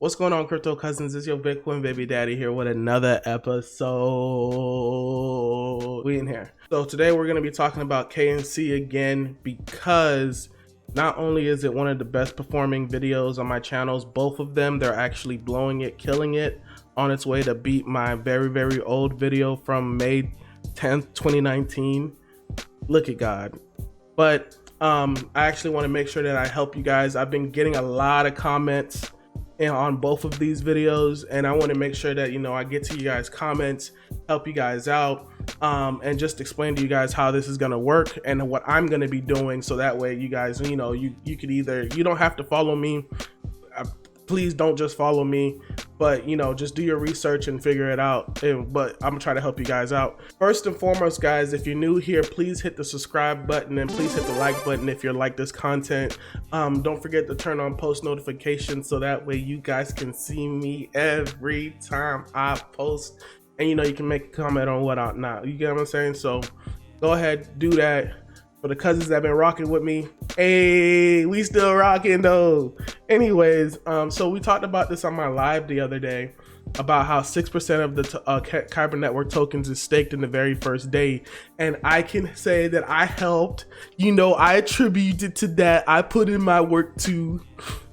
What's going on, crypto cousins? It's your Bitcoin baby daddy here with another episode. We in here. So today we're going to be talking about KNC again, because not only is it one of the best performing videos on my channels, both of them, they're actually blowing it, killing it, on its way to beat my very old video from May 10th, 2019. Look at God. But I actually want to make sure that I help you guys. I've been getting a lot of comments on both of these videos, and I want to make sure that, you know, I get to you guys' comments, help you guys out, and just explain to you guys how this is going to work and what I'm going to be doing, so that way you guys, you know, you could either, you don't have to follow me, please don't just follow me, but, you know, just do your research and figure it out. But I'm gonna try to help you guys out. First and foremost, guys, if you're new here, please hit the subscribe button and please hit the like button if you like this content. Don't forget to turn on post notifications so that way you guys can see me every time I post, and you know, you can make a comment on what not. You get what I'm saying? So go ahead, do that. For the cousins that have been rocking with me, hey, we still rocking though. Anyways, so we talked about this on my live the other day about how 6% of the Kyber network tokens is staked in the very first day, and I can say that I helped. You know, I attributed to that. I put in my work too.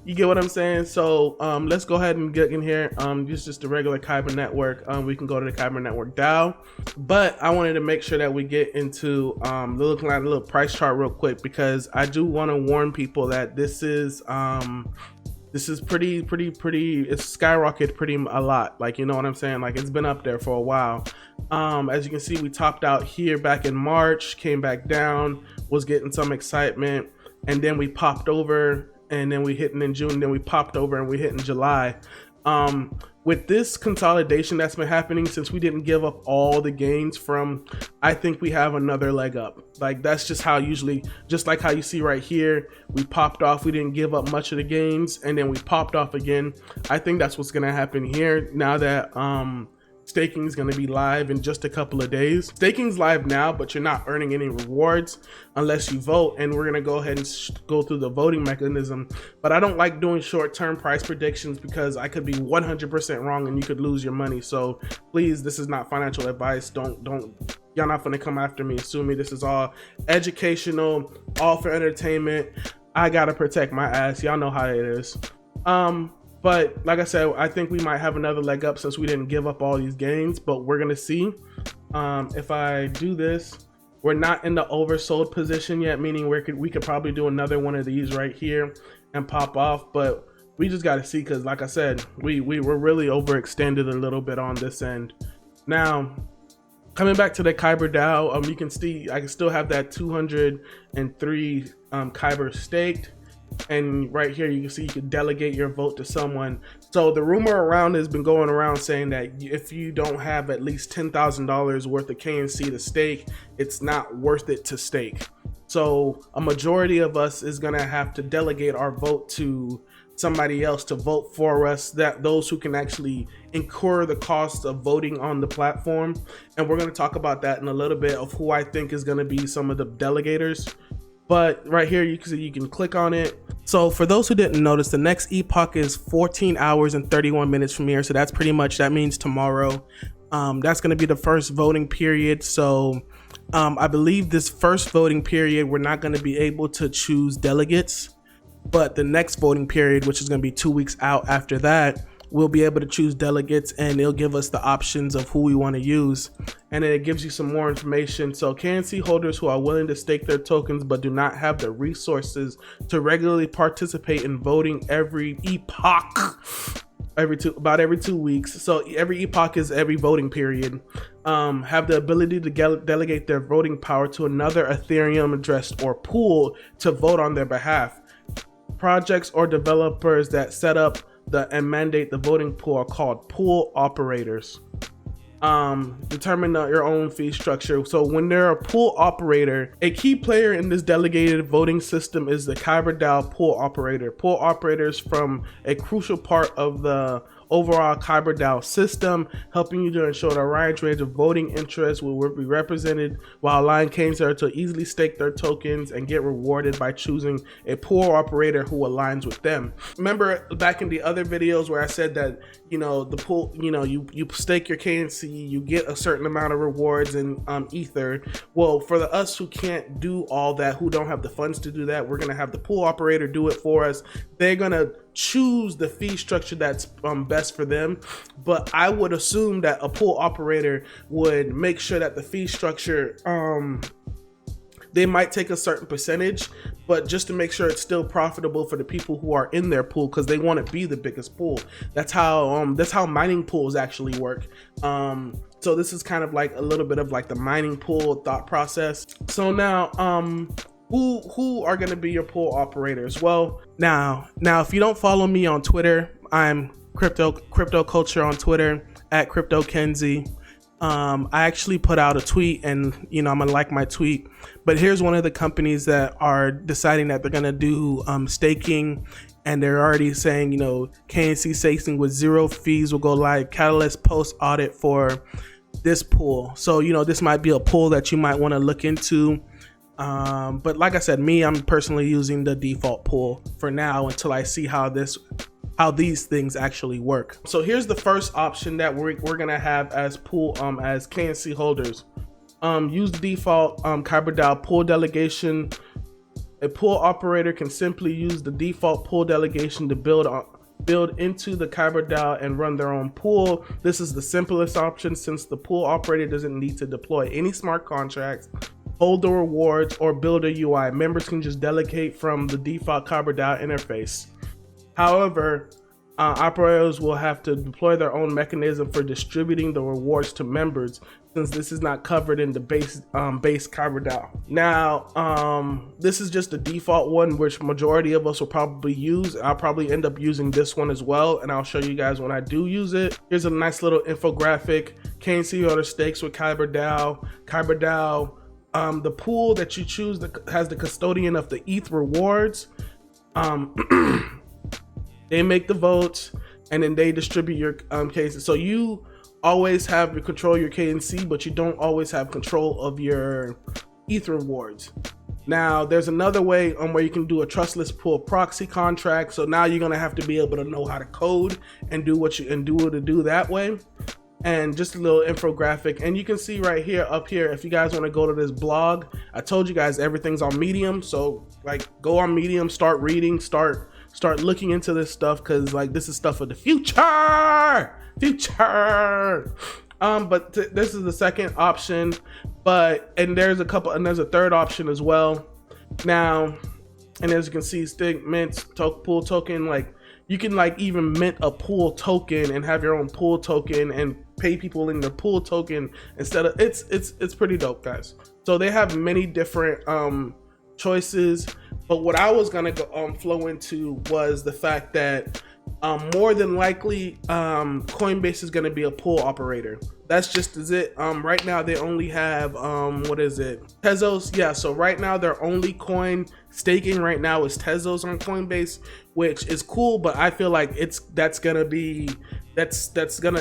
You get what I'm saying? So let's go ahead and get in here. This is just the regular Kyber network. We can go to the Kyber network DAO, but I wanted to make sure that we get into looking at a little price chart real quick, because I do want to warn people that this is pretty, it's skyrocketed pretty a lot. Like, you know what I'm saying? Like, it's been up there for a while. As you can see, we topped out here back in March, came back down, was getting some excitement, and then we popped over, and then we hit in June, then we popped over and we hit in July. With this consolidation that's been happening, since we didn't give up all the gains from, I think we have another leg up. Like, that's just how usually, just like how you see right here, we popped off, we didn't give up much of the gains, and then we popped off again. I think that's what's gonna happen here now that staking is going to be live in just a couple of days. Staking's live now, but you're not earning any rewards unless you vote, and we're going to go ahead and go through the voting mechanism. But I don't like doing short-term price predictions, because I could be 100% wrong and you could lose your money. So please, this is not financial advice. Don't y'all not going to come after me, sue me. This is all educational, all for entertainment. I got to protect my ass. Y'all know how it is. But like I said, I think we might have another leg up since we didn't give up all these gains, but we're gonna see. If I do this, we're not in the oversold position yet, meaning we could probably do another one of these right here and pop off, but we just gotta see, because like I said, we were really overextended a little bit on this end. Now, coming back to the KyberDAO, you can see I can still have that 203 Kyber staked. And right here you can see you can delegate your vote to someone. So the rumor around has been going around saying that if you don't have at least $10,000 worth of KNC to stake, it's not worth it to stake. So a majority of us is gonna have to delegate our vote to somebody else to vote for us, that those who can actually incur the cost of voting on the platform. And we're gonna talk about that in a little bit, of who I think is gonna be some of the delegators. But right here you can see, you can click on it. So for those who didn't notice, the next epoch is 14 hours and 31 minutes from here. So that's pretty much, that means tomorrow. That's going to be the first voting period. So I believe this first voting period, we're not going to be able to choose delegates, but the next voting period, which is going to be 2 weeks out after that, we'll be able to choose delegates, and it'll give us the options of who we want to use, and then it gives you some more information. So KNC holders who are willing to stake their tokens but do not have the resources to regularly participate in voting every epoch, about every 2 weeks, so every epoch is every voting period, have the ability to delegate their voting power to another Ethereum address or pool to vote on their behalf. Projects or developers that set up and mandate the voting pool are called pool operators. Determine your own fee structure. So when they're a pool operator, a key player in this delegated voting system is the KyberDAO pool operator. Pool operators form a crucial part of the overall KyberDAO system, helping you to ensure that a wide range of voting interests will be represented while allowing KNC to easily stake their tokens and get rewarded by choosing a pool operator who aligns with them. Remember back in the other videos where I said that, you know, the pool, you know, you stake your KNC, you get a certain amount of rewards in Ether. Well, for us who can't do all that, who don't have the funds to do that, we're gonna have the pool operator do it for us. They're gonna choose the fee structure that's best for them, but I would assume that a pool operator would make sure that the fee structure, they might take a certain percentage, but just to make sure it's still profitable for the people who are in their pool, because they want to be the biggest pool. That's how mining pools actually work. So this is kind of like a little bit of like the mining pool thought process. So now, who are going to be your pool operators? Well, now if you don't follow me on Twitter, I'm crypto culture on Twitter at CryptoKenzie. I actually put out a tweet, and you know, I'm gonna like my tweet, but here's one of the companies that are deciding that they're gonna do staking, and they're already saying, you know, KNC staking with 0 fees will go live. Catalyst post audit for this pool. So, you know, this might be a pool that you might want to look into. But like I said, I'm personally using the default pool for now until I see how these things actually work. So here's the first option that we're gonna have as pool as KNC holders. Use the default KyberDAO pool delegation. A pool operator can simply use the default pool delegation to build into the KyberDAO and run their own pool. This is the simplest option since the pool operator doesn't need to deploy any smart contracts, hold the rewards, or build a UI. Members can just delegate from the default KyberDAO interface. However, operators will have to deploy their own mechanism for distributing the rewards to members, since this is not covered in the base KyberDAO. Now, this is just the default one, which majority of us will probably use. I'll probably end up using this one as well, and I'll show you guys when I do use it. Here's a nice little infographic. KNC holder stakes with KyberDAO. KyberDAO, the pool that you choose has the custodian of the ETH rewards. They make the votes, and then they distribute your cases. So you always have to control your KNC, but you don't always have control of your ETH rewards. Now, there's another way where you can do a trustless pool proxy contract. So now you're gonna have to be able to know how to code and do what to do that way. And just a little infographic, and you can see right here up here, if you guys want to go to this blog, I told you guys everything's on Medium. So like, go on Medium, start reading, start looking into this stuff, because like this is stuff of the future. But this is the second option, and there's a third option as well. Now, and as you can see, stake, mint, pool token, like you can like even mint a pool token and have your own pool token and pay people in their pool token instead of, it's pretty dope, guys. So they have many different choices, but what I was gonna go flow into was the fact that more than likely Coinbase is gonna be a pool operator. That's just is it. Right now they only have what is it, Tezos? Yeah, so right now their only coin staking right now is Tezos on Coinbase, which is cool, but I feel like that's gonna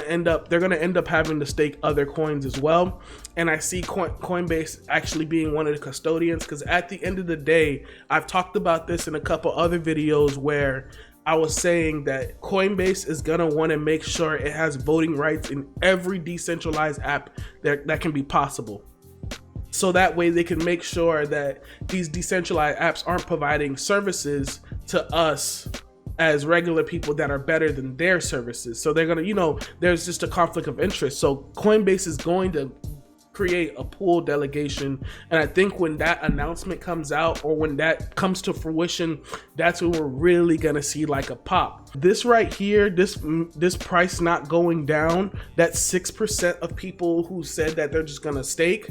end up, they're gonna end up having to stake other coins as well. And I see Coinbase actually being one of the custodians, because at the end of the day, I've talked about this in a couple other videos where I was saying that Coinbase is gonna want to make sure it has voting rights in every decentralized app that can be possible. So that way they can make sure that these decentralized apps aren't providing services to us as regular people that are better than their services. So they're gonna, you know, there's just a conflict of interest. So Coinbase is going to create a pool delegation, and I think when that announcement comes out, or when that comes to fruition, that's when we're really gonna see like a pop. This right here, this price not going down, that 6% of people who said that they're just gonna stake,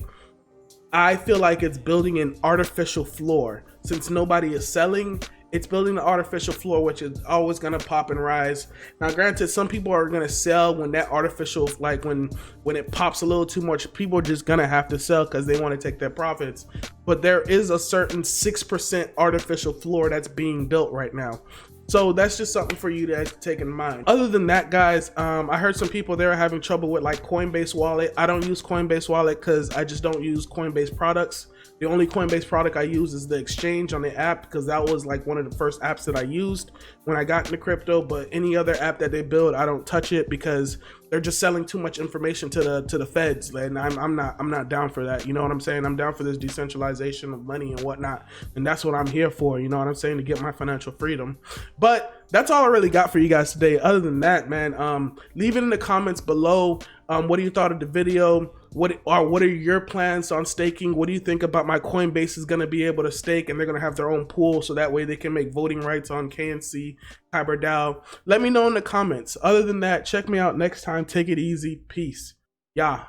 I feel like it's building an artificial floor. Since nobody is selling, it's building an artificial floor, which is always gonna pop and rise. Now, granted, some people are gonna sell when that artificial, like when it pops a little too much, people are just gonna have to sell because they want to take their profits. But there is a certain 6% artificial floor that's being built right now. So that's just something for you to take in mind. Other than that, guys, I heard some people there are having trouble with like Coinbase Wallet. I don't use Coinbase Wallet because I just don't use Coinbase products. The only Coinbase product I use is the exchange on the app, because that was like one of the first apps that I used when I got into crypto. But any other app that they build, I don't touch it because they're just selling too much information to the feds, and I'm not down for that. You know what I'm saying? I'm down for this decentralization of money and whatnot, and that's what I'm here for. You know what I'm saying? To get my financial freedom. But that's all I really got for you guys today. Other than that, man, leave it in the comments below. What do you thought of the video? What are your plans on staking? What do you think about my Coinbase is going to be able to stake, and they're going to have their own pool so that way they can make voting rights on KNC, KyberDAO? Let me know in the comments. Other than that, check me out next time. Take it easy. Peace. Yeah.